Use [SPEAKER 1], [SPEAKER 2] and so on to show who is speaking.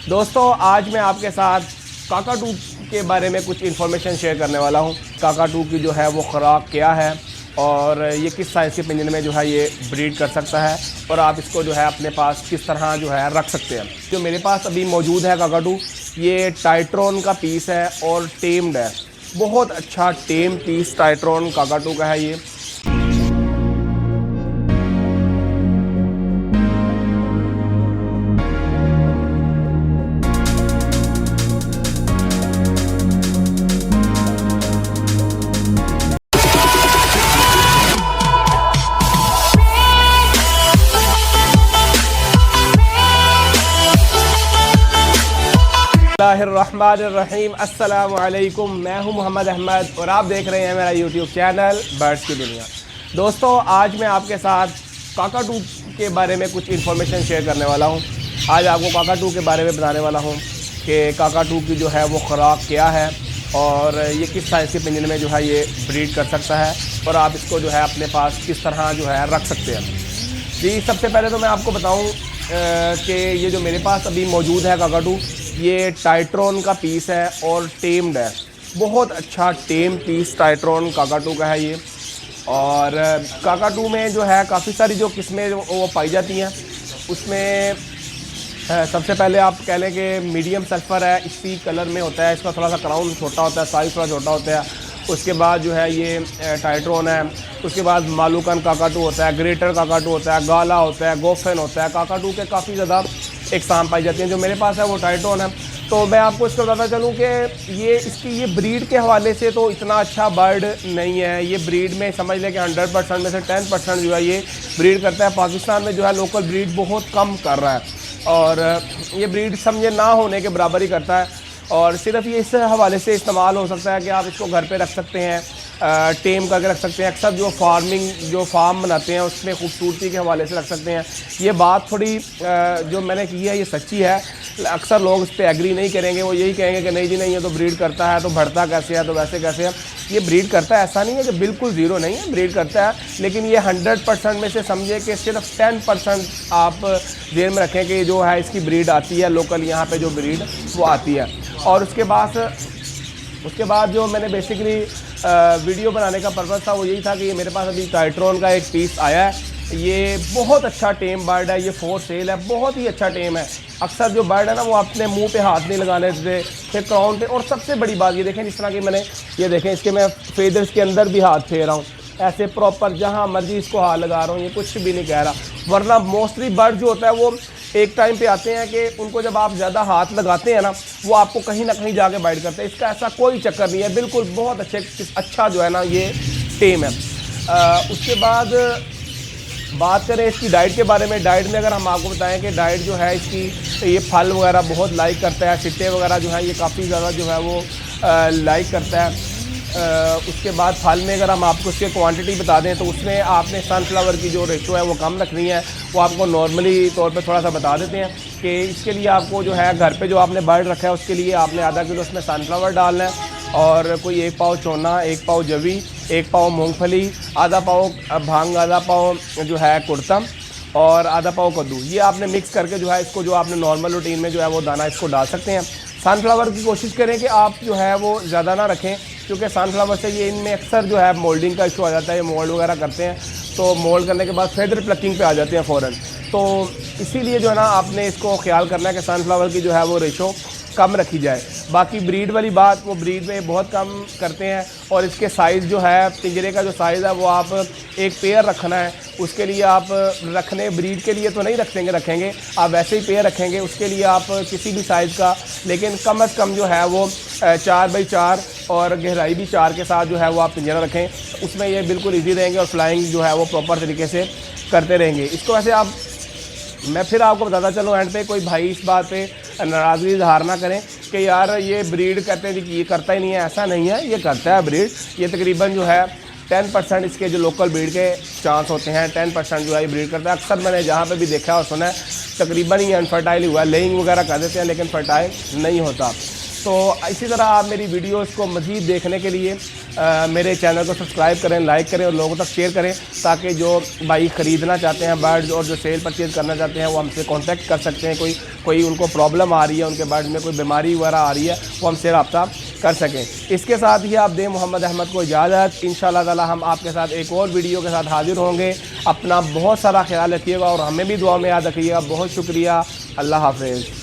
[SPEAKER 1] दोस्तों आज मैं आपके साथ काकाटू के बारे में कुछ इन्फॉर्मेशन शेयर करने वाला हूँ। काकाटू की जो है वो खुराक क्या है और ये किस साइज़ के पिंजरे में जो है ये ब्रीड कर सकता है और आप इसको जो है अपने पास किस तरह जो है रख सकते हैं। जो मेरे पास अभी मौजूद है काकाटू, ये टाइट्रॉन का पीस है और टेम्ड है। बहुत अच्छा टेम पीस टाइट्रॉन काकाटू का है ये। बिस्मिल्लाहिर्रहमानिर्रहीम, अस्सलाम वालेकुम। मैं हूं मोहम्मद अहमद और आप देख रहे हैं मेरा यूट्यूब चैनल बर्ड्स की दुनिया। दोस्तों आज मैं आपके साथ काकाटू के बारे में कुछ इन्फॉर्मेशन शेयर करने वाला हूं। आज आपको काकाटू के बारे में बताने वाला हूं कि काकाटू की जो है वो खुराक क्या है और ये किस साइज़ के पिंजरे में जो है ये ब्रीड कर सकता है और आप इसको जो है अपने पास किस तरह जो है रख सकते हैं। जी सबसे पहले तो मैं आपको बताऊँ कि ये जो मेरे पास अभी मौजूद है काकाटू, ये टाइट्रॉन का पीस है और टेम्ड है। बहुत अच्छा टेम पीस टाइट्रॉन काकाटू का है ये। और काकाटू में जो है काफ़ी सारी जो किस्में वो पाई जाती हैं, उसमें सबसे पहले आप कह लें कि मीडियम सल्फ़र है, इसी कलर में होता है। इसका थोड़ा सा क्राउन छोटा होता है, साइज़ थोड़ा छोटा होता है। उसके बाद जो है ये टाइट्रॉन है। उसके बाद मालूकन काकाटू होता है, ग्रेटर काकाटू होता है, गाला होता है, गोफन होता है। काकाटू के काफ़ी ज़्यादा इकसाम पाई जाती हैं। जो मेरे पास है वो टाइट्रॉन है। तो मैं आपको इसको बताता चलूँ कि ये ब्रीड के हवाले से तो इतना अच्छा बर्ड नहीं है। ये ब्रीड में समझ लें कि 100% में से 10% जो है ये ब्रीड करता है। पाकिस्तान में जो है लोकल ब्रीड बहुत कम कर रहा है और ये ब्रीड समझे ना होने के बराबर ही करता है। और सिर्फ ये इस हवाले से इस्तेमाल हो सकता है कि आप इसको घर पे रख सकते हैं, टेम करके रख सकते हैं। अक्सर जो फार्म बनाते हैं उसमें खूबसूरती के हवाले से रख सकते हैं। ये बात थोड़ी जो मैंने की है ये सच्ची है। अक्सर लोग इस पर एग्री नहीं करेंगे, वो यही कहेंगे कि नहीं जी नहीं, ये तो ब्रीड करता है, तो बढ़ता कैसे है, तो वैसे कैसे है। ये ब्रीड करता है, ऐसा नहीं है कि बिल्कुल ज़ीरो नहीं है, ब्रीड करता है। लेकिन ये 100% में से समझे कि सिर्फ 10% आप जेल में रखें कि जो है इसकी ब्रीड आती है लोकल, यहाँ पे जो ब्रीड वो आती है। और उसके बाद जो मैंने बेसिकली वीडियो बनाने का पर्पज़ था वो यही था कि ये मेरे पास अभी टाइट्रॉन का एक पीस आया है। ये बहुत अच्छा टेम बर्ड है, ये फॉर सेल है, बहुत ही अच्छा टेम है। अक्सर जो बर्ड है ना वो अपने मुंह पे हाथ नहीं लगाने देते, फिर क्राउन पे। और सबसे बड़ी बात ये देखें, जिस तरह की मैंने ये देखें, इसके मैं फेदर्स के अंदर भी हाथ फेर रहा हूँ, ऐसे प्रॉपर जहाँ मर्जी इसको हाथ लगा रहा हूँ, ये कुछ भी नहीं कह रहा। वरना मोस्टली बर्ड जो होता है वो एक टाइम पे आते हैं कि उनको जब आप ज़्यादा हाथ लगाते हैं ना वो आपको कहीं ना कहीं जाके बाइट करते हैं। इसका ऐसा कोई चक्कर नहीं है, बिल्कुल बहुत अच्छा जो है ना ये टेम है। उसके बाद बात करें इसकी डाइट के बारे में। डाइट में अगर हम आपको बताएं कि डाइट जो है इसकी, ये फल वगैरह बहुत लाइक करता है, सिट्टे वगैरह जो है ये काफ़ी ज़्यादा जो है वो लाइक करता है। उसके बाद फल में अगर हम आपको उसकी क्वांटिटी बता दें तो उसमें आपने सनफ्लावर की जो रेशो है वो कम रखनी है। वो आपको नॉर्मली तौर पे थोड़ा सा बता देते हैं कि इसके लिए आपको जो है घर पे जो आपने बर्ड रखा है उसके लिए आपने आधा किलो उसमें सनफ्लावर डालना है और कोई 1 पाव चोना, 1 पाव जवी, 1 पाव मूंगफली, आधा पाव भांग, आधा पाव जो है कुर्तम और आधा पाव कद्दू। ये आपने मिक्स करके जो है इसको जो आपने नॉर्मल रूटीन में जो है वो दाना इसको डाल सकते हैं। सनफ्लावर की कोशिश करें कि आप जो है वो ज़्यादा ना रखें, क्योंकि सनफ्लावर से ये इनमें अक्सर जो है मोल्डिंग का इशू आ जाता है। ये मोल्ड वगैरह करते हैं तो मोल्ड करने के बाद फेदर प्लकिंग पे आ जाते हैं फ़ौरन। तो इसीलिए जो है ना आपने इसको ख्याल करना है कि सनफ्लावर की जो है वो रेशो कम रखी जाए। बाकी ब्रीड वाली बात, वो ब्रीड में बहुत कम करते हैं। और इसके साइज़ जो है, पिंजरे का जो साइज़ है वो आप एक पेयर रखना है, उसके लिए आप रखने ब्रीड के लिए तो नहीं रखेंगे, आप वैसे ही पेयर रखेंगे। उसके लिए आप किसी भी साइज़ का, लेकिन कम अज़ कम जो है वो 4x4 और गहराई भी 4 के साथ जो है वो आप पिंजरा रखें। उसमें ये बिल्कुल ईजी रहेंगे और फ्लाइंग जो है वो प्रॉपर तरीके से करते रहेंगे। इसको वैसे आप, मैं फिर आपको बताता चलूँ एंड पे, कोई भाई इस बात पे नाराज़गी इजहार ना करें कि यार ये ब्रीड करते हैं कि ये करता ही नहीं है। ऐसा नहीं है, ये करता है ब्रीड। ये तकरीबन जो है 10% इसके जो लोकल ब्रीड के चांस होते हैं, 10% जो है ये ब्रीड करता है। अक्सर मैंने जहाँ पे भी देखा और सुना है तकरीबन ही अनफर्टाइल हुआ, लेइंग वगैरह कर देते हैं लेकिन फर्टाइल नहीं होता। तो इसी तरह आप मेरी वीडियोस को मज़ीद देखने के लिए मेरे चैनल को सब्सक्राइब करें, लाइक करें और लोगों तक शेयर करें, ताकि जो भाई ख़रीदना चाहते हैं बर्ड्स और जो सेल परचेज़ करना चाहते हैं वो हमसे कांटेक्ट कर सकते हैं। कोई उनको प्रॉब्लम आ रही है, उनके बर्ड्स में कोई बीमारी वगैरह आ रही है, वो हमसे रब्ता कर सकें। इसके साथ ही आप दें मोहम्मद अहमद को इजाज़त। इंशाअल्लाह ताला हम आपके साथ एक और वीडियो के साथ हाज़िर होंगे। अपना बहुत सारा ख्याल रखिएगा और हमें भी दुआ में याद रखिएगा। बहुत शुक्रिया। अल्लाह हाफ़िज़।